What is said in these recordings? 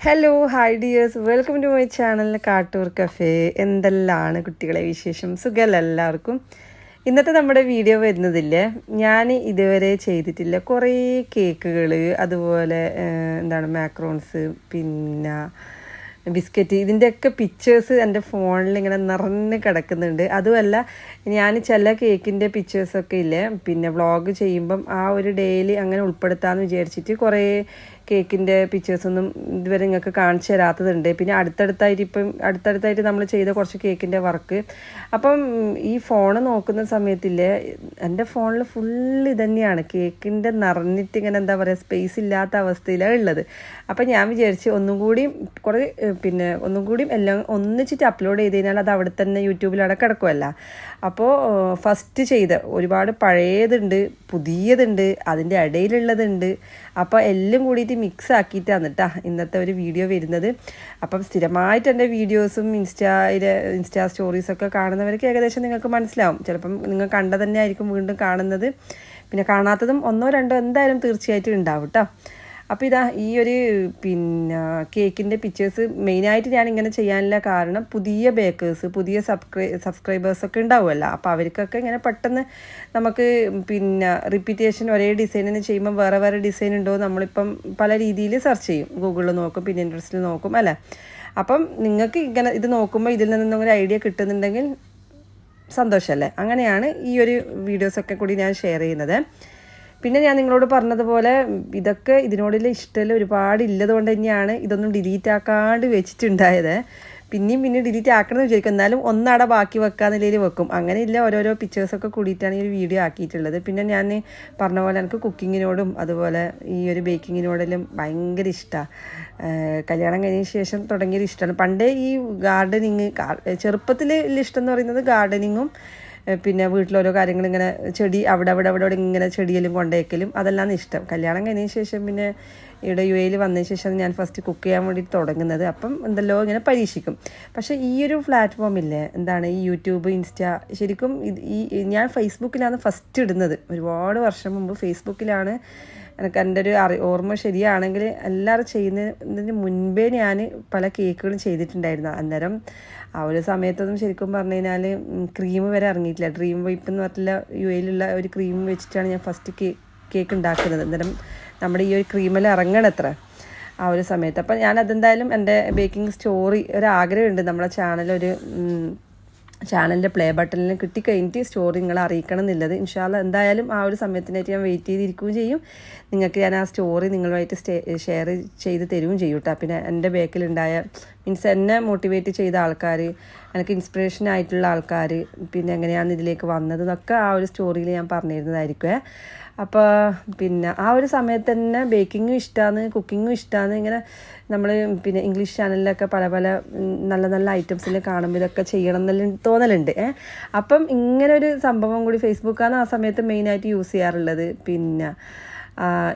Hello hi dears, welcome to my channel Kattoor cafe. എന്തെല്ലാണ് കുട്ടികളെ വിശേഷം? സുഖമല്ല എല്ലാവർക്കും. ഇന്നത്തെ നമ്മുടെ വീഡിയോ വരുന്നതില്ലേ, ഞാൻ ഇതുവരെ ചെയ്തിട്ടില്ല കുറേ കേക്കുകൾ, അതുപോലെ മാക്രോൺസ്, പിന്നെ ബിസ്ക്കറ്റ്, ഇതിൻ്റെയൊക്കെ പിക്ചേഴ്സ് എൻ്റെ ഫോണിൽ ഇങ്ങനെ നിറഞ്ഞ് കിടക്കുന്നുണ്ട്. അതുമല്ല, ഞാൻ ചില കേക്കിൻ്റെ പിക്ചേഴ്സൊക്കെ ഇല്ലേ, പിന്നെ വ്ളോഗ് ചെയ്യുമ്പം ആ ഒരു ഡേയിൽ അങ്ങനെ ഉൾപ്പെടുത്താമെന്ന് വിചാരിച്ചിട്ട് കുറേ കേക്കിൻ്റെ പിക്ചേഴ്സൊന്നും ഇതുവരെ നിങ്ങൾക്ക് കാണിച്ചു തരാത്തതുണ്ട്. പിന്നെ അടുത്തടുത്തായിട്ട് നമ്മൾ ചെയ്ത കുറച്ച് കേക്കിൻ്റെ വർക്ക്. അപ്പം ഈ ഫോണ് നോക്കുന്ന സമയത്തില്ലേ, എൻ്റെ ഫോണിൽ ഫുള്ള് ഇതന്നെയാണ്, കേക്കിൻ്റെ നിറഞ്ഞിട്ട് ഇങ്ങനെ സ്പേസ് ഇല്ലാത്ത അവസ്ഥയിലാണ് ഉള്ളത്. അപ്പം ഞാൻ വിചാരിച്ച് ഒന്നും കൂടി എല്ലാം ഒന്നിച്ചിട്ട് അപ്ലോഡ് ചെയ്ത് കഴിഞ്ഞാൽ അത് അവിടെ തന്നെ യൂട്യൂബിൽ അവിടെ കിടക്കുമല്ല. അപ്പോൾ ഫസ്റ്റ് ചെയ്ത ഒരുപാട് പഴയതുണ്ട്, പുതിയതുണ്ട്, അതിൻ്റെ ഇടയിലുള്ളതുണ്ട്. അപ്പോൾ എല്ലാം കൂടിയിട്ട് മിക്സ് ആക്കിയിട്ടാണ് കേട്ടോ ഇന്നത്തെ ഒരു വീഡിയോ വരുന്നത്. അപ്പം സ്ഥിരമായിട്ട് എൻ്റെ വീഡിയോസും ഇൻസ്റ്റാ സ്റ്റോറീസൊക്കെ കാണുന്നവർക്ക് ഏകദേശം നിങ്ങൾക്ക് മനസ്സിലാവും. ചിലപ്പം നിങ്ങൾ കണ്ടത് തന്നെ ആയിരിക്കും വീണ്ടും കാണുന്നത്. പിന്നെ കാണാത്തതും ഒന്നോ രണ്ടോ എന്തായാലും തീർച്ചയായിട്ടും ഉണ്ടാവും കേട്ടോ. അപ്പോൾ ഇതാ ഈ ഒരു കേക്കിൻ്റെ പിക്ചേഴ്സ് മെയിനായിട്ട് ഞാൻ ഇങ്ങനെ ചെയ്യാനുള്ള കാരണം, പുതിയ ബേക്കേഴ്സ്, പുതിയ സബ്സ്ക്രൈബേഴ്സൊക്കെ ഉണ്ടാവുമല്ലോ. അപ്പോൾ അവർക്കൊക്കെ ഇങ്ങനെ പെട്ടെന്ന് നമുക്ക് റിപ്പീറ്റേഷൻ ഒരേ ഡിസൈനിന് ചെയ്യുമ്പോൾ വേറെ വേറെ ഡിസൈൻ ഉണ്ടോ നമ്മളിപ്പം പല രീതിയിൽ സെർച്ച് ചെയ്യും, ഗൂഗിളിൽ നോക്കും, പിന്നെ ഇൻട്രസ്റ്റിൽ നോക്കും അല്ലേ. അപ്പം നിങ്ങൾക്ക് ഇങ്ങനെ ഇത് നോക്കുമ്പോൾ ഇതിൽ നിന്നും ഒരു ഐഡിയ കിട്ടുന്നുണ്ടെങ്കിൽ സന്തോഷമല്ലേ. അങ്ങനെയാണ് ഈ ഒരു വീഡിയോസൊക്കെ കൂടി ഞാൻ ഷെയർ ചെയ്യുന്നത്. പിന്നെ ഞാൻ നിങ്ങളോട് പറഞ്ഞതുപോലെ ഇതൊക്കെ ഇതിനോടുള്ള ഇഷ്ടമല്ല ഒരുപാട് ഇല്ലതുകൊണ്ട് തന്നെയാണ് ഇതൊന്നും ഡിലീറ്റ് ആക്കാണ്ട് വെച്ചിട്ടുണ്ടായത്. പിന്നെയും ഡിലീറ്റ് ആക്കണമെന്ന് വിചാരിക്കും, എന്നാലും ഒന്നട ബാക്കി വെക്കാന്ന് നിലയിൽ വെക്കും. അങ്ങനെയില്ല, ഓരോരോ പിക്ചേഴ്സൊക്കെ കൂടിയിട്ടാണ് ഈ ഒരു വീഡിയോ ആക്കിയിട്ടുള്ളത്. പിന്നെ ഞാൻ പറഞ്ഞ പോലെ എനിക്ക് കുക്കിങ്ങിനോടും അതുപോലെ ഈ ഒരു ബേക്കിങ്ങിനോടെല്ലാം ഭയങ്കര ഇഷ്ടമാണ്. കല്യാണം കഴിഞ്ഞ ശേഷം തുടങ്ങിയൊരു ഇഷ്ടമാണ്. പണ്ടേ ഈ ഗാർഡനിങ്, ചെറുപ്പത്തിൽ ഇഷ്ടം എന്ന് പറയുന്നത് ഗാർഡനിങ്ങും, പിന്നെ വീട്ടിലോരോ കാര്യങ്ങൾ ഇങ്ങനെ ചെടി അവിടെ ഇങ്ങനെ ചെടിയെല്ലാം കൊണ്ടേക്കലും അതെല്ലാം ഇഷ്ടം. കല്യാണം കഴിഞ്ഞതിന് ശേഷം പിന്നെ ഇവിടെ UAE വന്നതിന് ശേഷം ഞാൻ ഫസ്റ്റ് കുക്ക് ചെയ്യാൻ വേണ്ടി തുടങ്ങുന്നത്. അപ്പം എന്തെല്ലോ ഇങ്ങനെ പരീക്ഷിക്കും. പക്ഷേ ഈ ഒരു പ്ലാറ്റ്ഫോമില്ലേ, ഈ യൂട്യൂബ്, ഇൻസ്റ്റാ, ശരിക്കും ഞാൻ ഫേസ്ബുക്കിലാണ് ഫസ്റ്റ് ഇടുന്നത്. ഒരുപാട് വർഷം മുമ്പ് ഫേസ്ബുക്കിലാണ്. എനിക്ക് എൻ്റെ ഒരു ഓർമ്മ ശരിയാണെങ്കിൽ എല്ലാവരും ചെയ്യുന്നതിന് മുൻപേ ഞാൻ പല കേക്കുകളും ചെയ്തിട്ടുണ്ടായിരുന്നു. അന്നേരം ആ ഒരു സമയത്തൊന്നും ശരിക്കും പറഞ്ഞു കഴിഞ്ഞാൽ ക്രീം വരെ ഇറങ്ങിയിട്ടില്ല. ഡ്രീം വൈപ്പ് എന്ന് പറഞ്ഞിട്ടുള്ള UAEയിലുള്ള ഒരു ക്രീം വെച്ചിട്ടാണ് ഞാൻ ഫസ്റ്റ് കേക്ക് ഉണ്ടാക്കുന്നത്. അന്നേരം നമ്മുടെ ഈ ഒരു ക്രീമെല്ലാം ഇറങ്ങണത്ര ആ ഒരു സമയത്ത്. അപ്പം ഞാൻ അതെന്തായാലും എൻ്റെ ബേക്കിംഗ് സ്റ്റോറി ഒരാഗ്രഹമുണ്ട്, നമ്മുടെ ചാനലിൻ്റെ പ്ലേ ബട്ടണിൽ കിട്ടിക്കഴിഞ്ഞിട്ട് സ്റ്റോറി നിങ്ങളെ അറിയിക്കണം എന്നുള്ളത്. ഇൻഷാല്ല എന്തായാലും ആ ഒരു സമയത്തിനായിട്ട് ഞാൻ വെയിറ്റ് ചെയ്തിരിക്കുകയും ചെയ്യും. നിങ്ങൾക്ക് ഞാൻ ആ സ്റ്റോറി നിങ്ങളുമായിട്ട് ഷെയർ ചെയ്ത് തരുകയും ചെയ്യും കേട്ടോ. പിന്നെ എൻ്റെ ബേക്കിലുണ്ടായ എന്നെ മോട്ടിവേറ്റ് ചെയ്ത ആൾക്കാർ, എനിക്ക് ഇൻസ്പിറേഷൻ ആയിട്ടുള്ള ആൾക്കാർ, പിന്നെ എങ്ങനെയാണ് ഇതിലേക്ക് വന്നത് എന്നൊക്കെ ആ ഒരു സ്റ്റോറിയിൽ ഞാൻ പറഞ്ഞിരുന്നതായിരിക്കും. അപ്പോൾ ആ ഒരു സമയത്ത് തന്നെ ബേക്കിങ്ങും ഇഷ്ടമാണ്, കുക്കിങ്ങും ഇഷ്ടമാണ്. ഇങ്ങനെ നമ്മൾ ഇംഗ്ലീഷ് ചാനലിലൊക്കെ പല നല്ല നല്ല ഐറ്റംസിൽ കാണുമ്പോൾ ഇതൊക്കെ ചെയ്യണം എന്നെല്ലാം തോന്നലുണ്ട്. അപ്പം ഇങ്ങനൊരു സംഭവം കൂടി ഫേസ്ബുക്കാണ് ആ സമയത്ത് മെയിനായിട്ട് യൂസ് ചെയ്യാറുള്ളത്.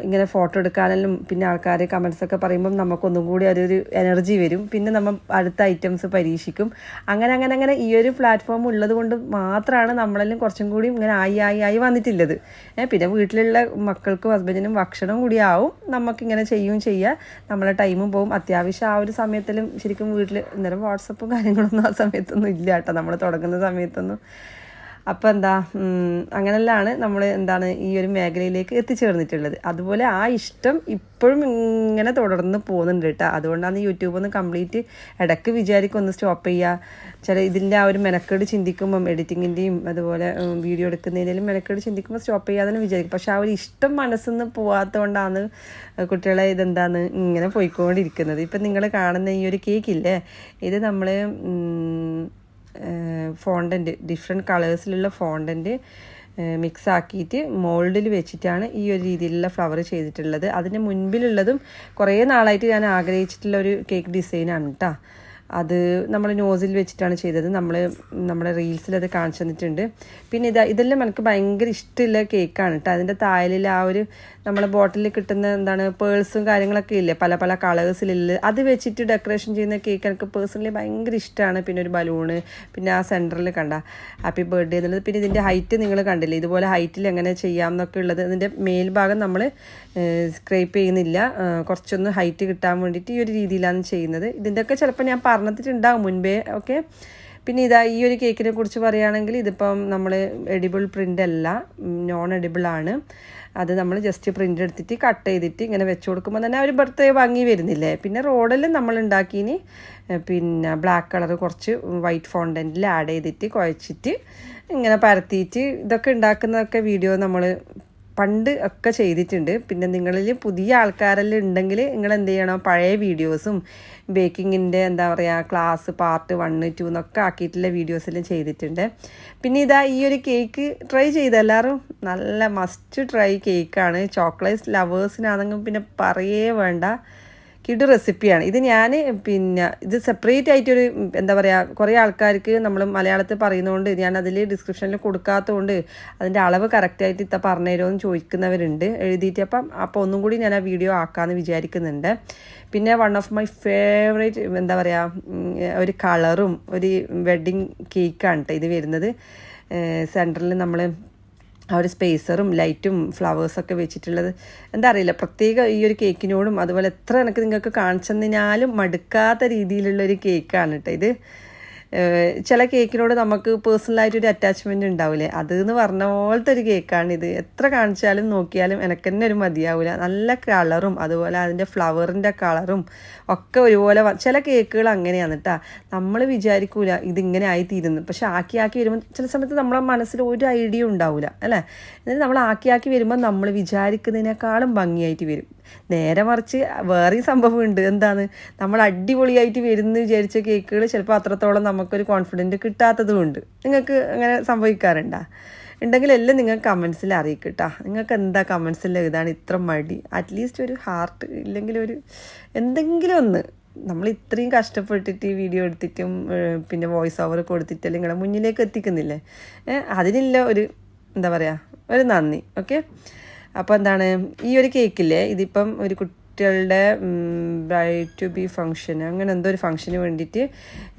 ഇങ്ങനെ ഫോട്ടോ എടുക്കാനെല്ലാം പിന്നെ ആൾക്കാർ കമൻസൊക്കെ പറയുമ്പം നമുക്കൊന്നും കൂടി അതൊരു എനർജി വരും. പിന്നെ നമ്മൾ അടുത്ത ഐറ്റംസ് പരീക്ഷിക്കും. അങ്ങനെ ഈ ഒരു പ്ലാറ്റ്ഫോം ഉള്ളത് കൊണ്ട് മാത്രമാണ് നമ്മളെല്ലാം കുറച്ചും കൂടി ഇങ്ങനെ ആയി വന്നിട്ടുള്ളത്. പിന്നെ വീട്ടിലുള്ള മക്കൾക്കും ഹസ്ബൻഡിനും ഭക്ഷണം കൂടി ആവും, നമുക്കിങ്ങനെ ചെയ്യുക, നമ്മളെ ടൈമും പോവും. അത്യാവശ്യം ആ ഒരു സമയത്തിലും ശരിക്കും വീട്ടിൽ അന്നേരം വാട്സപ്പും കാര്യങ്ങളൊന്നും ആ സമയത്തൊന്നും ഇല്ല കേട്ടോ, നമ്മൾ തുടങ്ങുന്ന സമയത്തൊന്നും. അപ്പം അങ്ങനെല്ലാണ് നമ്മൾ ഈ ഒരു മേഖലയിലേക്ക് എത്തിച്ചേർന്നിട്ടുള്ളത്. അതുപോലെ ആ ഇഷ്ടം ഇപ്പോഴും ഇങ്ങനെ തുടർന്ന് പോകുന്നുണ്ട് കേട്ടോ. അതുകൊണ്ടാണ് യൂട്യൂബ് ഒന്ന് കംപ്ലീറ്റ് ഇടയ്ക്ക് വിചാരിക്കും ഒന്ന് സ്റ്റോപ്പ് ചെയ്യുക. ഇതിൻ്റെ ആ ഒരു മെനക്കേട് ചിന്തിക്കുമ്പം, എഡിറ്റിങ്ങിൻ്റെയും അതുപോലെ വീഡിയോ എടുക്കുന്നതിൻ്റെയും മെനക്കേട് ചിന്തിക്കുമ്പോൾ സ്റ്റോപ്പ് ചെയ്യാതെന്ന് വിചാരിക്കും. പക്ഷെ ആ ഒരു ഇഷ്ടം മനസ്സിൽ നിന്ന് പോകാത്തതുകൊണ്ടാണ് കുട്ടികളെ ഇങ്ങനെ പോയിക്കൊണ്ടിരിക്കുന്നത്. ഇപ്പം നിങ്ങൾ കാണുന്ന ഈ ഒരു കേക്കില്ലേ, ഇത് നമ്മൾ ഫോണ്ടൻറ്റ്, ഡിഫറെൻറ്റ് കളേഴ്സിലുള്ള ഫോണ്ടൻറ്റ് മിക്സ് ആക്കിയിട്ട് മോൾഡിൽ വെച്ചിട്ടാണ് ഈ ഒരു രീതിയിലുള്ള ഫ്ലവർ ചെയ്തിട്ടുള്ളത്. അതിന് മുൻപിലുള്ളതും കുറേ നാളായിട്ട് ഞാൻ ആഗ്രഹിച്ചിട്ടുള്ള ഒരു കേക്ക് ഡിസൈനാണ് കേട്ടോ. അത് നമ്മൾ നോസിൽ വെച്ചിട്ടാണ് ചെയ്തത്. നമ്മുടെ റീൽസിലത് കാണിച്ചു തന്നിട്ടുണ്ട്. പിന്നെ ഇതെല്ലാം എനിക്ക് ഭയങ്കര ഇഷ്ടമുള്ള കേക്കാണ് കേട്ടോ. അതിൻ്റെ തായലിൽ ആ ഒരു നമ്മളെ ബോട്ടിലിൽ കിട്ടുന്ന എന്താണ് പേഴ്സും കാര്യങ്ങളൊക്കെ ഇല്ലേ, പല പല കളേഴ്സിലുള്ള, അത് വെച്ചിട്ട് ഡെക്കറേഷൻ ചെയ്യുന്ന കേക്ക് എനിക്ക് പേഴ്സണലി ഭയങ്കര ഇഷ്ടമാണ്. പിന്നെ ഒരു ബലൂണ്, പിന്നെ ആ സെൻറ്ററിൽ കണ്ട ഹാപ്പി ബർത്ത്ഡേ എന്നുള്ളത്. പിന്നെ ഇതിൻ്റെ ഹൈറ്റ് നിങ്ങൾ കണ്ടില്ലേ, ഇതുപോലെ ഹൈറ്റിൽ എങ്ങനെ ചെയ്യാം എന്നൊക്കെ ഉള്ളത്. ഇതിൻ്റെ മേൽഭാഗം നമ്മൾ സ്ക്രേപ്പ് ചെയ്യുന്നില്ല, കുറച്ചൊന്ന് ഹൈറ്റ് കിട്ടാൻ വേണ്ടിയിട്ട് ഈ ഒരു രീതിയിലാണ് ചെയ്യുന്നത്. ഇതിൻ്റെയൊക്കെ ചിലപ്പോൾ ഞാൻ പറഞ്ഞിട്ടുണ്ടാകും മുൻപേ. ഓക്കെ, പിന്നെ ഈ ഒരു കേക്കിനെ കുറിച്ച് പറയുകയാണെങ്കിൽ ഇതിപ്പം നമ്മൾ എഡിബിൾ പ്രിൻ്റ് അല്ല, നോൺ എഡിബിൾ ആണ്. അത് നമ്മൾ ജസ്റ്റ് പ്രിൻ്റ് എടുത്തിട്ട് കട്ട് ചെയ്തിട്ട് ഇങ്ങനെ വെച്ച് കൊടുക്കുമ്പോൾ തന്നെ ഒരു ബർത്ത്ഡേ ഭംഗി വരുന്നില്ലേ. പിന്നെ റോഡെല്ലാം നമ്മൾ ഉണ്ടാക്കിന് പിന്നെ ബ്ലാക്ക് കളർ കുറച്ച് വൈറ്റ് ഫോണ്ടൻറ്റിൽ ആഡ് ചെയ്തിട്ട് കുഴച്ചിട്ട് ഇങ്ങനെ പരത്തിയിട്ട് ഇതൊക്കെ ഉണ്ടാക്കുന്നതൊക്കെ വീഡിയോ നമ്മൾ പണ്ട് ഒക്കെ ചെയ്തിട്ടുണ്ട്. പിന്നെ നിങ്ങളിൽ പുതിയ ആൾക്കാരെല്ലാം ഉണ്ടെങ്കിൽ നിങ്ങൾ എന്ത് ചെയ്യണം, പഴയ വീഡിയോസും ബേക്കിങ്ങിൻ്റെ എന്താ പറയുക ക്ലാസ് പാർട്ട് 1, 2 എന്നൊക്കെ ആക്കിയിട്ടുള്ള വീഡിയോസെല്ലാം ചെയ്തിട്ടുണ്ട്. പിന്നെ ഈ ഒരു കേക്ക് ട്രൈ ചെയ്ത് എല്ലാവരും നല്ല മസ്റ്റ് ട്രൈ കേക്കാണ്. ചോക്ലേറ്റ് ലവേഴ്സിനാണെങ്കിൽ പിന്നെ പറയേ വേണ്ട, കിടു റെസിപ്പിയാണ് ഇത്. ഞാൻ പിന്നെ ഇത് സെപ്പറേറ്റ് ആയിട്ടൊരു എന്താ പറയുക, കുറേ ആൾക്കാർക്ക് നമ്മൾ മലയാളത്തിൽ പറയുന്നതുകൊണ്ട് ഞാൻ അതിൽ ഡിസ്ക്രിപ്ഷനിൽ കൊടുക്കാത്തതുകൊണ്ട് അതിൻ്റെ അളവ് കറക്റ്റായിട്ട് പറഞ്ഞു തരുമോ എന്ന് ചോദിക്കുന്നവരുണ്ട് എഴുതിയിട്ട്. അപ്പോൾ ഒന്നും കൂടി ഞാൻ ആ വീഡിയോ ആക്കാമെന്ന് വിചാരിക്കുന്നുണ്ട്. പിന്നെ വൺ ഓഫ് മൈ ഫേവറേറ്റ് എന്താ പറയുക ഒരു കളറും ഒരു വെഡ്ഡിങ് കേക്കാണ് കേട്ടോ ഇത് വരുന്നത്. സെൻറ്ററിൽ നമ്മൾ ആ ഒരു സ്പേസറും ലൈറ്റും ഫ്ലവേഴ്സൊക്കെ വെച്ചിട്ടുള്ളത് എന്താ അറിയില്ല, പ്രത്യേക ഈ ഒരു കേക്കിനോടും അതുപോലെ എത്ര എനിക്ക് നിങ്ങൾക്ക് കാണിച്ചെന്നാലും മടുക്കാത്ത രീതിയിലുള്ളൊരു കേക്കാണ് കേട്ടോ ഇത്. ചില കേക്കിനോട് നമുക്ക് പേഴ്സണലായിട്ടൊരു അറ്റാച്ച്മെൻറ്റ് ഉണ്ടാവില്ലേ, അതെന്ന് പറഞ്ഞ പോലത്തെ ഒരു കേക്കാണിത്. എത്ര കാണിച്ചാലും നോക്കിയാലും എനിക്ക് തന്നെ ഒരു മതിയാവില്ല. നല്ല കളറും അതുപോലെ അതിൻ്റെ ഫ്ലവറിൻ്റെ കളറും ഒക്കെ ഒരുപോലെ. ചില കേക്കുകൾ അങ്ങനെയാണ് കേട്ടോ, നമ്മൾ വിചാരിക്കൂല ഇതിങ്ങനെ ആയിത്തീരുന്നു, പക്ഷെ ആക്കി വരുമ്പോൾ ചില സമയത്ത് നമ്മളെ മനസ്സിൽ ഒരു ഐഡിയ ഉണ്ടാവില്ല അല്ലേ. എന്നിട്ട് നമ്മൾ ആക്കി വരുമ്പോൾ നമ്മൾ വിചാരിക്കുന്നതിനേക്കാളും ഭംഗിയായിട്ട് വരും. നേരെ മറിച്ച് വേറെയും സംഭവമുണ്ട്, എന്താണ് നമ്മൾ അടിപൊളിയായിട്ട് വരുമെന്ന് വിചാരിച്ച കേക്കുകൾ ചിലപ്പോൾ അത്രത്തോളം നമുക്കൊരു കോൺഫിഡൻറ്റ് കിട്ടാത്തതുമുണ്ട്. നിങ്ങൾക്ക് അങ്ങനെ സംഭവിക്കാറുണ്ടോ? ഉണ്ടെങ്കിൽ എല്ലാം നിങ്ങൾക്ക് കമൻസിൽ അറിയിക്കും കേട്ടോ. നിങ്ങൾക്ക് എന്താ കമൻസിൽ എഴുതാണ് ഇത്ര മടി? അറ്റ്ലീസ്റ്റ് ഒരു ഹാർട്ട് ഇല്ലെങ്കിൽ ഒരു എന്തെങ്കിലും ഒന്ന്. നമ്മൾ ഇത്രയും കഷ്ടപ്പെട്ടിട്ട് ഈ വീഡിയോ എടുത്തിട്ടും പിന്നെ വോയിസ് ഓവർ കൊടുത്തിട്ട് നിങ്ങളെ മുന്നിലേക്ക് എത്തിക്കുന്നില്ലേ, അതിനുള്ള ഒരു എന്താ പറയുക ഒരു നന്ദി. ഓക്കെ, അപ്പോൾ എന്താണ് ഈ ഒരു കേക്കില്ലേ, ഇതിപ്പം ഒരു കുട്ടികളുടെ ബ്രൈഡ് ടു ബി ഫംഗ്ഷൻ അങ്ങനെ എന്തോ ഒരു ഫംഗ്ഷന് വേണ്ടിയിട്ട്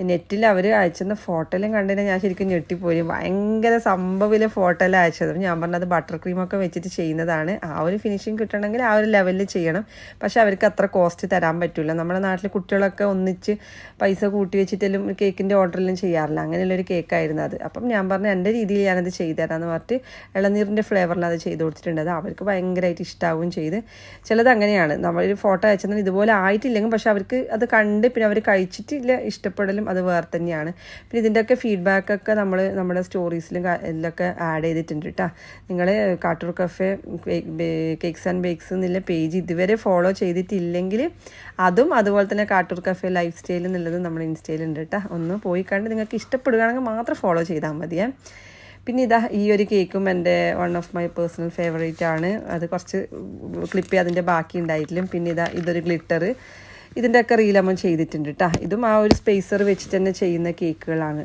നെറ്റിൽ അവർ അയച്ചെന്ന ഫോട്ടോ എല്ലാം കണ്ടതിന് ഞാൻ ശരിക്കും ഞെട്ടിപ്പോയി. ഭയങ്കര സംഭവമില്ല ഫോട്ടോ എല്ലാം അയച്ചത്. ഞാൻ പറഞ്ഞത് ബട്ടർ ക്രീമൊക്കെ വെച്ചിട്ട് ചെയ്യുന്നതാണ്. ആ ഒരു ഫിനിഷിങ് കിട്ടണമെങ്കിൽ ആ ഒരു ലെവലിൽ ചെയ്യണം. പക്ഷെ അവർക്ക് അത്ര കോസ്റ്റ് തരാൻ പറ്റില്ല. നമ്മുടെ നാട്ടിൽ കുട്ടികളൊക്കെ ഒന്നിച്ച് പൈസ കൂട്ടി വെച്ചിട്ടെല്ലാം കേക്കിൻ്റെ ഓർഡറെല്ലാം ചെയ്യാറില്ല. അങ്ങനെയുള്ളൊരു കേക്കായിരുന്നു അത്. അപ്പം ഞാൻ പറഞ്ഞു എൻ്റെ രീതിയിൽ ഞാനത് ചെയ്തു തരാമെന്ന് പറഞ്ഞിട്ട് ഇളനീരിൻ്റെ ഫ്ലേവറിൽ അത് ചെയ്ത് കൊടുത്തിട്ടുണ്ട്. അത് അവർക്ക് ഭയങ്കരമായിട്ട് ഇഷ്ടാവുകയും ചെയ്ത്. ചിലത് അങ്ങനെയാണ്, നമ്മളൊരു ഫോട്ടോ അയച്ചെന്നാൽ ഇതുപോലെ ആയിട്ടില്ലെങ്കിൽ പക്ഷെ അവർക്ക് അത് കണ്ട് പിന്നെ അവർ കഴിച്ചിട്ടില്ല ഇഷ്ടപ്പെടലും അത് വേറെ തന്നെയാണ്. പിന്നെ ഇതിൻ്റെയൊക്കെ ഫീഡ്ബാക്കൊക്കെ നമ്മൾ നമ്മുടെ സ്റ്റോറീസിലും ഇതിലൊക്കെ ആഡ് ചെയ്തിട്ടുണ്ട് കേട്ടോ. നിങ്ങൾ Kattoor cafe cakes and bakes എന്നുള്ള പേജ് ഇതുവരെ ഫോളോ ചെയ്തിട്ടില്ലെങ്കിൽ അതും അതുപോലെ തന്നെ കാട്ടൂർ കഫേ ലൈഫ് സ്റ്റൈൽ എന്നുള്ളത് നമ്മുടെ ഇൻസ്റ്റയിലുണ്ട് കേട്ടോ. ഒന്ന് പോയി കണ്ട് നിങ്ങൾക്ക് ഇഷ്ടപ്പെടുകയാണെങ്കിൽ മാത്രം ഫോളോ ചെയ്താൽ മതിയേ. പിന്നെ ഈ ഒരു കേക്കും എൻ്റെ one of my personal favourite ആണ്. അത് കുറച്ച് ക്ലിപ്പ് അതിൻ്റെ ബാക്കി ഉണ്ടായിട്ടില്ല. പിന്നെ ഇതൊരു ഗ്ലിറ്റർ, ഇതിൻ്റെയൊക്കെ റീലമ്മ ചെയ്തിട്ടുണ്ട് കേട്ടോ. ഇതും ആ ഒരു സ്പേസർ വെച്ചിട്ട് തന്നെ ചെയ്യുന്ന കേക്കുകളാണ്.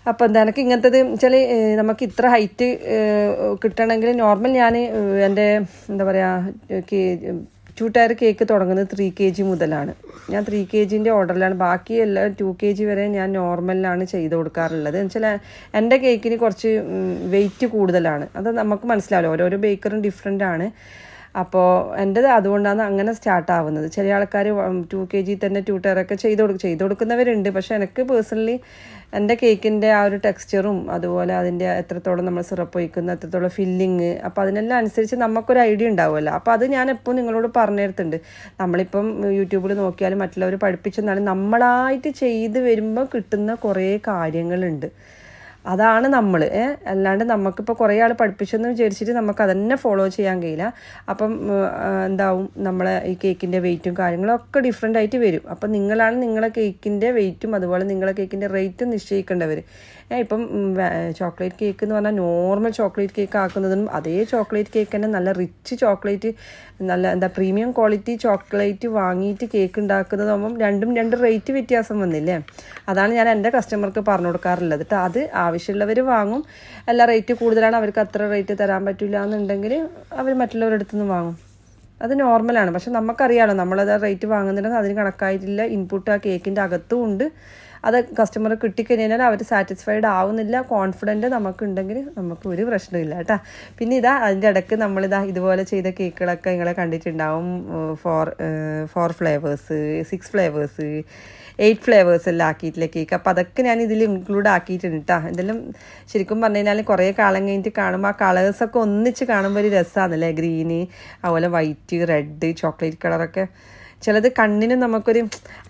അപ്പോൾ എന്താ എനിക്ക് ഇങ്ങനത്തത് വെച്ചാൽ നമുക്ക് ഇത്ര ഹൈറ്റ് കിട്ടണമെങ്കിൽ നോർമൽ ഞാൻ എൻ്റെ എന്താ പറയുക 2 ടയർ കേക്ക് തുടങ്ങുന്നത് 3 kg മുതലാണ്. ഞാൻ 3 kgൻ്റെ ഓർഡറിലാണ്. ബാക്കി എല്ലാം 2 kg വരെ ഞാൻ നോർമലിലാണ് ചെയ്ത് കൊടുക്കാറുള്ളത്. എന്നുവെച്ചാൽ എൻ്റെ കേക്കിന് കുറച്ച് വെയിറ്റ് കൂടുതലാണ്. അത് നമുക്ക് മനസ്സിലാവില്ല, ഓരോരോ ബേക്കറും ഡിഫറെൻ്റ് ആണ്. അപ്പോൾ എൻ്റെത് അതുകൊണ്ടാണ് അങ്ങനെ സ്റ്റാർട്ടാവുന്നത്. ചില ആൾക്കാർ 2 kg തന്നെ 2 ടയറൊക്കെ ചെയ്ത് കൊടുക്കുന്നവരുണ്ട്. പക്ഷേ എനിക്ക് പേഴ്സണലി എൻ്റെ കേക്കിൻ്റെ ആ ഒരു ടെക്സ്ചറും അതുപോലെ അതിൻ്റെ എത്രത്തോളം നമ്മൾ സിറപ്പ് ഒഴിക്കുന്ന എത്രത്തോളം ഫില്ലിങ്, അപ്പോൾ അതിനെല്ലാം അനുസരിച്ച് നമുക്കൊരു ഐഡിയ ഉണ്ടാവുമല്ലോ. അപ്പോൾ അത് ഞാൻ എപ്പോൾ നിങ്ങളോട് പറഞ്ഞു തരുന്നുണ്ട്. നമ്മളിപ്പം യൂട്യൂബിൽ നോക്കിയാലും മറ്റുള്ളവർ പഠിപ്പിച്ചെന്നാലും നമ്മളായിട്ട് ചെയ്ത് വരുമ്പോൾ കിട്ടുന്ന കുറേ കാര്യങ്ങളുണ്ട്. അതാണ് നമ്മൾ അല്ലാണ്ട് നമുക്കിപ്പോൾ കുറേ ആൾ പഠിപ്പിച്ചെന്ന് വിചാരിച്ചിട്ട് നമുക്ക് അതന്നെ ഫോളോ ചെയ്യാൻ കഴിയില്ല. അപ്പം എന്താവും നമ്മളെ ഈ കേക്കിൻ്റെ വെയിറ്റും കാര്യങ്ങളും ഒക്കെ ഡിഫറെൻ്റ് ആയിട്ട് വരും. അപ്പം നിങ്ങളാണ് നിങ്ങളെ കേക്കിൻ്റെ വെയിറ്റും അതുപോലെ നിങ്ങളെ കേക്കിൻ്റെ റേറ്റും നിശ്ചയിക്കേണ്ടവർ. ഇപ്പം ചോക്ലേറ്റ് കേക്ക് എന്ന് പറഞ്ഞാൽ നോർമൽ ചോക്ലേറ്റ് കേക്ക് ആക്കുന്നതിനും അതേ ചോക്ലേറ്റ് കേക്ക് തന്നെ നല്ല റിച്ച് ചോക്ലേറ്റ്, നല്ല പ്രീമിയം ക്വാളിറ്റി ചോക്ലേറ്റ് വാങ്ങിയിട്ട് കേക്ക് ഉണ്ടാക്കുന്നതാകുമ്പം രണ്ട് റേറ്റ് വ്യത്യാസം വന്നില്ലേ. അതാണ് ഞാൻ എൻ്റെ കസ്റ്റമർക്ക് പറഞ്ഞു കൊടുക്കാറുള്ളത് കേട്ടോ. അത് ആവശ്യമുള്ളവർ വാങ്ങും, എല്ലാ റേറ്റ് കൂടുതലാണ് അവർക്ക് അത്ര റേറ്റ് തരാൻ പറ്റില്ല എന്നുണ്ടെങ്കിൽ അവർ മറ്റുള്ളവരുടെ അടുത്തു നിന്ന് വാങ്ങും. അത് നോർമലാണ്. പക്ഷെ നമുക്കറിയാമല്ലോ നമ്മളത് റേറ്റ് വാങ്ങുന്നുണ്ടെങ്കിൽ അതിന് കണക്കായിട്ടില്ല ഇൻപുട്ട് ആ കേക്കിൻ്റെ അകത്തും ഉണ്ട്. അത് കസ്റ്റമർ കിട്ടിക്കഴിഞ്ഞാൽ അവർ സാറ്റിസ്ഫൈഡ് ആവുന്നില്ല, കോൺഫിഡൻറ്റ് നമുക്കുണ്ടെങ്കിൽ നമുക്ക് ഒരു പ്രശ്നമില്ല കേട്ടോ. പിന്നെ അതിൻ്റെ ഇടയ്ക്ക് ഇതുപോലെ ചെയ്ത കേക്കുകളൊക്കെ നിങ്ങളെ കണ്ടിട്ടുണ്ടാവും. 4 ഫ്ലേവേഴ്സ്, 6 ഫ്ലേവേഴ്സ്, 8 ഫ്ലേവേഴ്സ് എല്ലാം ആക്കിയിട്ടില്ല കേക്ക്. അപ്പോൾ അതൊക്കെ ഞാൻ ഇതിൽ ഇൻക്ലൂഡ് ആക്കിയിട്ടുണ്ട് കേട്ടോ. ഇതെല്ലാം ശരിക്കും പറഞ്ഞു കഴിഞ്ഞാൽ കുറേ കാലം കഴിഞ്ഞിട്ട് കാണുമ്പോൾ ആ കളേഴ്സൊക്കെ ഒന്നിച്ച് കാണുമ്പോൾ ഒരു രസമാണല്ലേ. ഗ്രീന്, അതുപോലെ വൈറ്റ്, റെഡ്, ചോക്ലേറ്റ് കളറൊക്കെ. ചിലത് കണ്ണിനും നമുക്കൊരു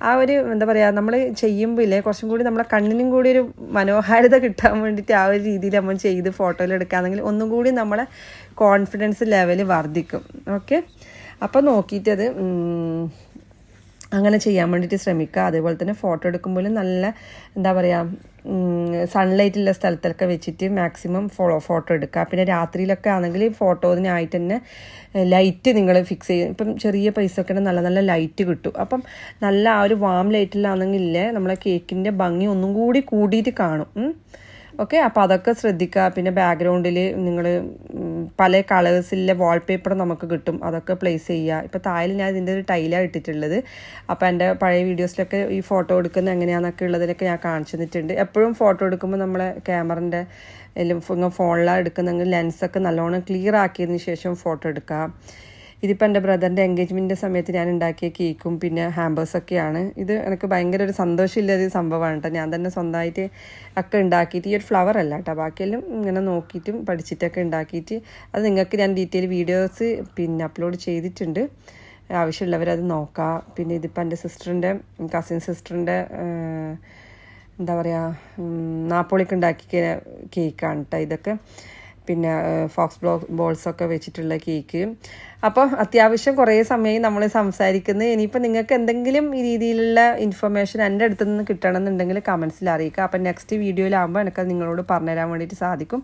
ആ ഒരു എന്താ പറയുക, നമ്മൾ ചെയ്യുമ്പോൾ ഇല്ലേ കുറച്ചും കൂടി നമ്മളെ കണ്ണിനും കൂടി ഒരു മനോഹാരിത കിട്ടാൻ വേണ്ടിയിട്ട് ആ ഒരു രീതിയിൽ നമ്മൾ ചെയ്ത് ഫോട്ടോയിൽ എടുക്കുകയാണെങ്കിൽ ഒന്നും കൂടി നമ്മളെ കോൺഫിഡൻസ് ലെവൽ വർദ്ധിക്കും. ഓക്കെ, അപ്പോൾ നോക്കിയിട്ടത് അങ്ങനെ ചെയ്യാൻ വേണ്ടിയിട്ട് ശ്രമിക്കുക. അതേപോലെ തന്നെ ഫോട്ടോ എടുക്കുമ്പോഴും നല്ല എന്താ പറയുക സൺലൈറ്റുള്ള സ്ഥലത്തൊക്കെ വെച്ചിട്ട് മാക്സിമം ഫോട്ടോ എടുക്കുക. പിന്നെ രാത്രിയിലൊക്കെ ആണെങ്കിൽ ഫോട്ടോതിനായിട്ട് തന്നെ ലൈറ്റ് നിങ്ങൾ ഫിക്സ് ചെയ്യും. ഇപ്പം ചെറിയ പൈസയൊക്കെ നല്ല നല്ല ലൈറ്റ് കിട്ടും. അപ്പം നല്ല ആ ഒരു വാം ലൈറ്റിലാണെങ്കിൽ നമ്മളെ കേക്കിൻ്റെ ഭംഗി ഒന്നും കൂടി കൂടിയിട്ട് കാണും. ഓക്കെ, അപ്പോൾ അതൊക്കെ ശ്രദ്ധിക്കുക. പിന്നെ ബാക്ക്ഗ്രൗണ്ടിൽ നിങ്ങൾ പല കളേഴ്സിലെ വാൾപേപ്പർ നമുക്ക് കിട്ടും, അതൊക്കെ പ്ലേസ് ചെയ്യുക. ഇപ്പോൾ താഴെ ഞാൻ ഇതിൻ്റെ ഒരു ടൈലാണ് ഇട്ടിട്ടുള്ളത്. അപ്പോൾ എൻ്റെ പഴയ വീഡിയോസിലൊക്കെ ഈ ഫോട്ടോ എടുക്കുന്നത് എങ്ങനെയാണെന്നൊക്കെ ഉള്ളതിലൊക്കെ ഞാൻ കാണിച്ചു തന്നിട്ടുണ്ട്. എപ്പോഴും ഫോട്ടോ എടുക്കുമ്പോൾ നമ്മളെ ക്യാമറൻ്റെ ഫോണിലാണ് എടുക്കുന്നെങ്കിൽ ലെൻസൊക്കെ നല്ലോണം ക്ലിയർ ആക്കിയതിന് ശേഷം ഫോട്ടോ എടുക്കുക. ഇതിപ്പോൾ എൻ്റെ ബ്രദറിൻ്റെ എൻഗേജ്മെൻറ്റിൻ്റെ സമയത്ത് ഞാൻ ഉണ്ടാക്കിയ കേക്കും പിന്നെ ഹാമ്പേഴ്സൊക്കെയാണ്. ഇത് എനിക്ക് ഭയങ്കര ഒരു സന്തോഷമില്ലൊരു സംഭവമാണ് കേട്ടോ. ഞാൻ തന്നെ സ്വന്തമായിട്ട് ഒക്കെ ഉണ്ടാക്കിയിട്ട്, ഈ ഒരു ഫ്ലവർ അല്ല കേട്ടോ, ബാക്കിയെല്ലാം ഇങ്ങനെ നോക്കിയിട്ടും പഠിച്ചിട്ടൊക്കെ ഉണ്ടാക്കിയിട്ട് അത് നിങ്ങൾക്ക് ഞാൻ ഡീറ്റെയിൽ വീഡിയോസ് പിന്നെ അപ്ലോഡ് ചെയ്തിട്ടുണ്ട്. ആവശ്യമുള്ളവരത് നോക്കാം. പിന്നെ ഇതിപ്പോൾ എൻ്റെ കസിൻ സിസ്റ്ററിൻ്റെ എന്താ പറയുക നാപ്പോളിക്ക് ഉണ്ടാക്കിയ കേക്കാണ് കേട്ടോ ഇതൊക്കെ. പിന്നെ ഫോക്സ് ബോൾസൊക്കെ വെച്ചിട്ടുള്ള കേക്ക്. അപ്പോൾ അത്യാവശ്യം കുറേ സമയം നമ്മൾ സംസാരിക്കുന്നത്. ഇനിയിപ്പോൾ നിങ്ങൾക്ക് എന്തെങ്കിലും ഈ രീതിയിലുള്ള ഇൻഫർമേഷൻ എൻ്റെ അടുത്ത് നിന്ന് കിട്ടണമെന്നുണ്ടെങ്കിൽ കമൻസിൽ അറിയിക്കുക. അപ്പം നെക്സ്റ്റ് വീഡിയോയിലാകുമ്പോൾ എനിക്കത് നിങ്ങളോട് പറഞ്ഞുതരാൻ വേണ്ടിയിട്ട് സാധിക്കും.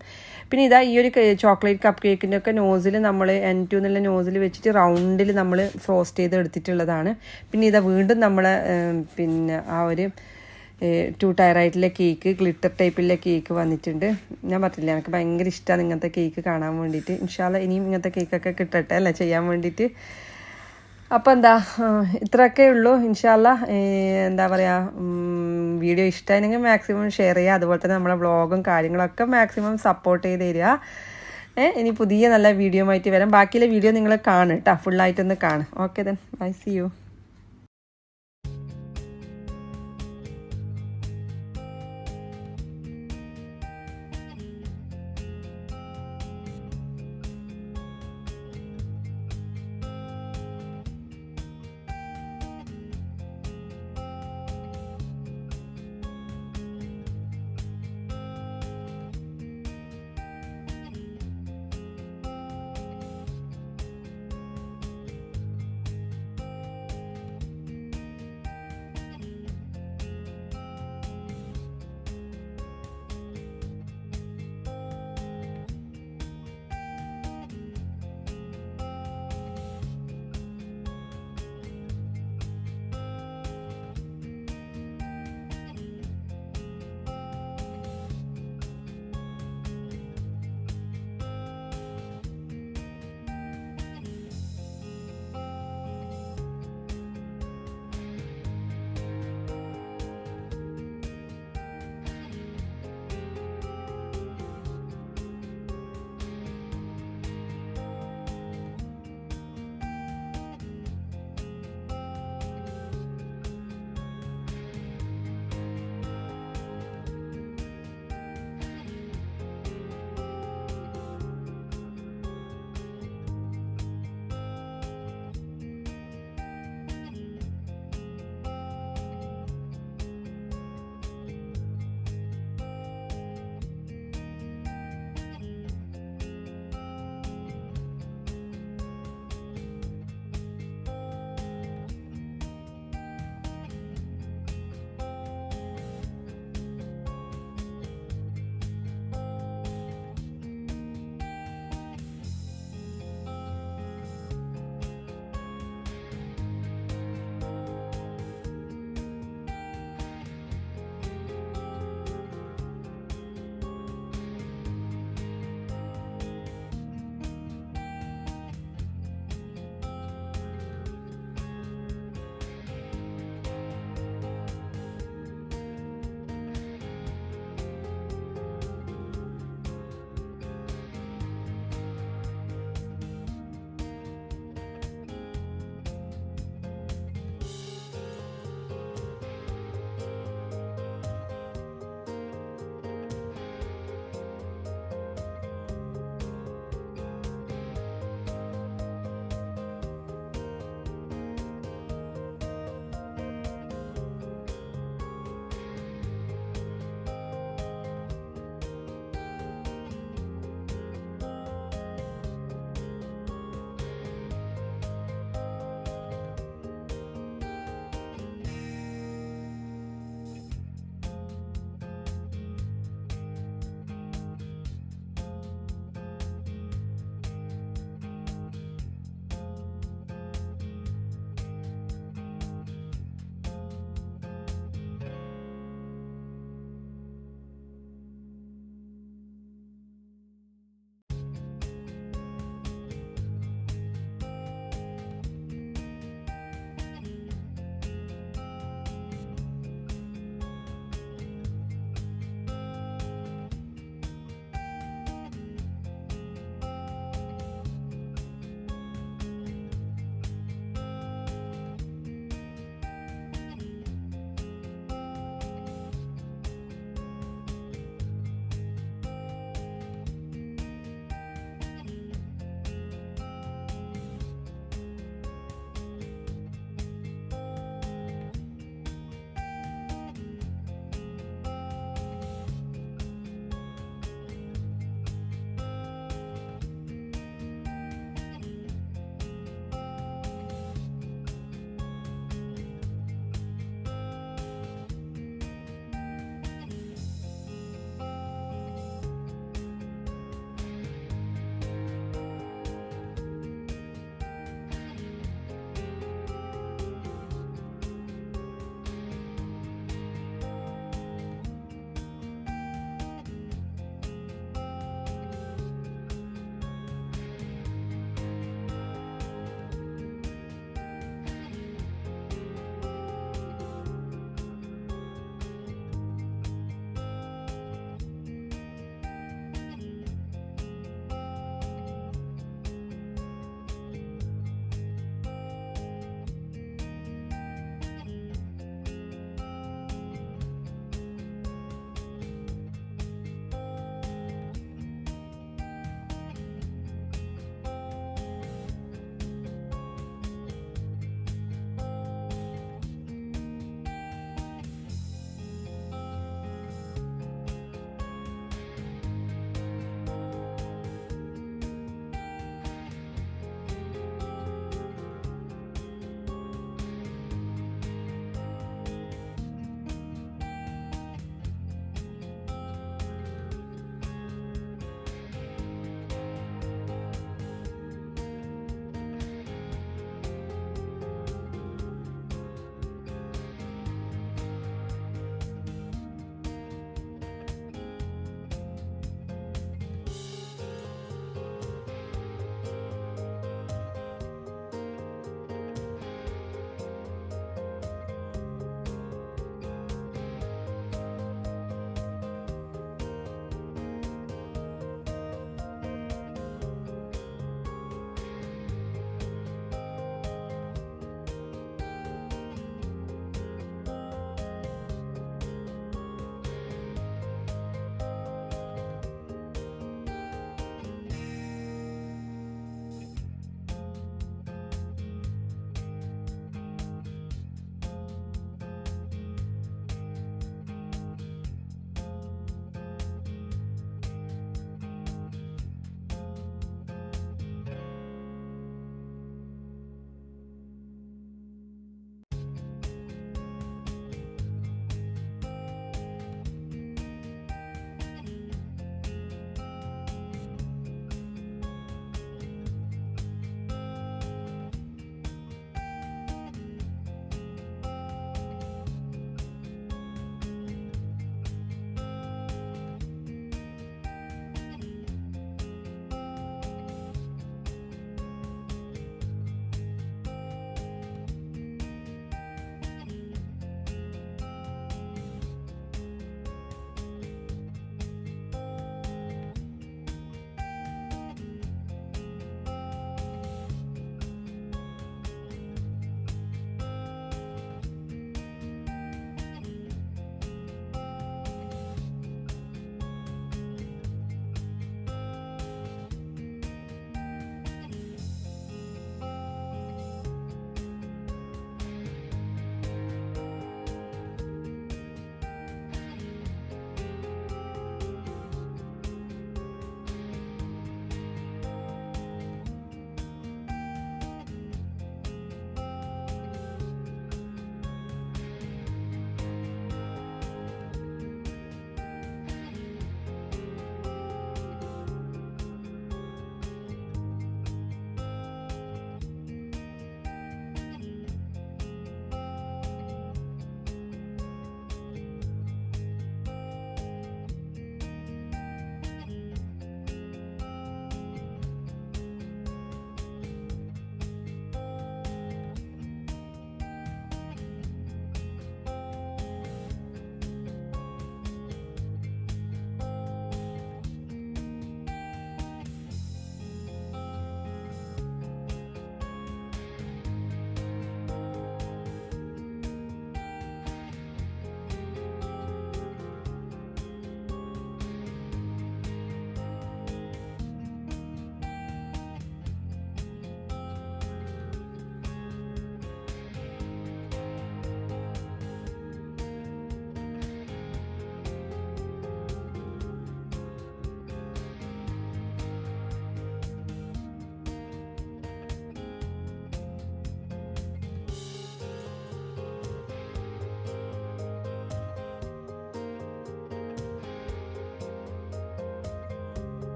പിന്നെ ഈ ഒരു ചോക്ലേറ്റ് കപ്പ് കേക്കിൻ്റെ ഒക്കെ നോസിൽ നമ്മൾ N2 എന്നുള്ള നോസിൽ വെച്ചിട്ട് റൗണ്ടിൽ നമ്മൾ ഫ്രോസ്റ്റ് ചെയ്ത് എടുത്തിട്ടുള്ളതാണ്. പിന്നെ വീണ്ടും നമ്മൾ പിന്നെ ആ ഒരു 2 ടയറായിട്ടുള്ള കേക്ക്, ഗ്ലിറ്റർ ടൈപ്പിലെ കേക്ക് വന്നിട്ടുണ്ട്. ഞാൻ പറഞ്ഞില്ല എനിക്ക് ഭയങ്കര ഇഷ്ടമാണ് ഇങ്ങനത്തെ കേക്ക് കാണാൻ വേണ്ടിയിട്ട്. ഇൻഷാല്ല ഇനിയും ഇങ്ങനത്തെ കേക്കൊക്കെ കിട്ടട്ടെ അല്ലേ ചെയ്യാൻ വേണ്ടിയിട്ട്. അപ്പോൾ ഇത്രയൊക്കെ ഉള്ളൂ. ഇൻഷാല്ല എന്താ പറയുക, വീഡിയോ ഇഷ്ടമായിരുന്നെങ്കിൽ മാക്സിമം ഷെയർ ചെയ്യുക. അതുപോലെ തന്നെ നമ്മളെ വ്ളോഗും കാര്യങ്ങളൊക്കെ മാക്സിമം സപ്പോർട്ട് ചെയ്ത് തരിക. ഇനി പുതിയ നല്ല വീഡിയോ ആയിട്ട് വരാം. ബാക്കിയുള്ള വീഡിയോ നിങ്ങൾ കാണും കേട്ടോ, ഫുള്ളായിട്ടൊന്ന് കാണും. Okay then bye, see U.